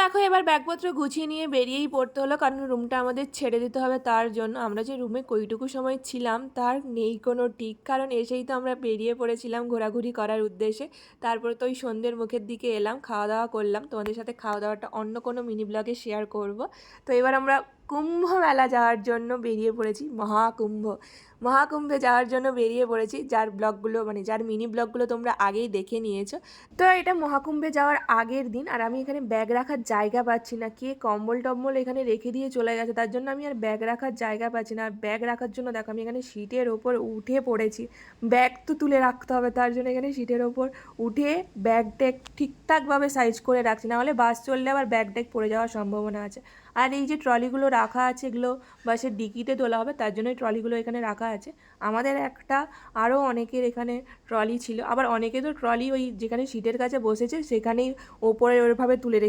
দেখো এবার ব্যাগপত্র গুছিয়ে নিয়ে বেরিয়েই পড়তে হলো, কারণ রুমটা আমাদের ছেড়ে দিতে হবে। তার জন্য আমরা যে রুমে কইটুকু সময় ছিলাম তার নেই কোনো ঠিক, কারণ এসেই তো আমরা বেরিয়ে পড়েছিলাম ঘোরাঘুরি করার উদ্দেশ্যে। তারপরে তো ওই সন্ধ্যের মুখের দিকে এলাম, খাওয়া দাওয়া করলাম, তোমাদের সাথে খাওয়া দাওয়াটা অন্য কোনো মিনি ব্লগে শেয়ার করব। তো এবার আমরা কুম্ভ মেলা যাওয়ার জন্য বেরিয়ে পড়েছি, মহাকুম্ভে যাওয়ার জন্য বেরিয়ে পড়েছি, যার ব্লগগুলো মানে যার মিনি ব্লগগুলো তোমরা আগেই দেখে নিয়েছো। তো এটা মহাকুম্ভে যাওয়ার আগের দিন, আর আমি এখানে ব্যাগ রাখার জায়গা পাচ্ছি না, কে কম্বল টম্বল এখানে রেখে দিয়ে চলে গেছে, তার জন্য আমি আর ব্যাগ রাখার জায়গা পাচ্ছি না। আর ব্যাগ রাখার জন্য দেখো আমি এখানে সিটের ওপর উঠে পড়েছি, ব্যাগ তো তুলে রাখতে হবে, তার জন্য এখানে সিটের ওপর উঠে ব্যাগ ট্যাগ ঠিকঠাকভাবে সাইজ করে রাখছি, নাহলে বাস চললে আবার ব্যাগ ট্যাগ পড়ে যাওয়ার সম্ভাবনা আছে। আর এই যে ট্রলিগুলো রাখা আছে, এগুলো বাসের ডিকিতে তোলা হবে, তার জন্য ট্রলিগুলো এখানে রাখা আছে। আমাদের একটা, আরও অনেকের এখানে ট্রলি ছিল, আবার অনেকে তো ট্রলি ওই যেখানে সিটের কাছে বসেছে সেখানেই ওপরে ওইভাবে তুলে রেখে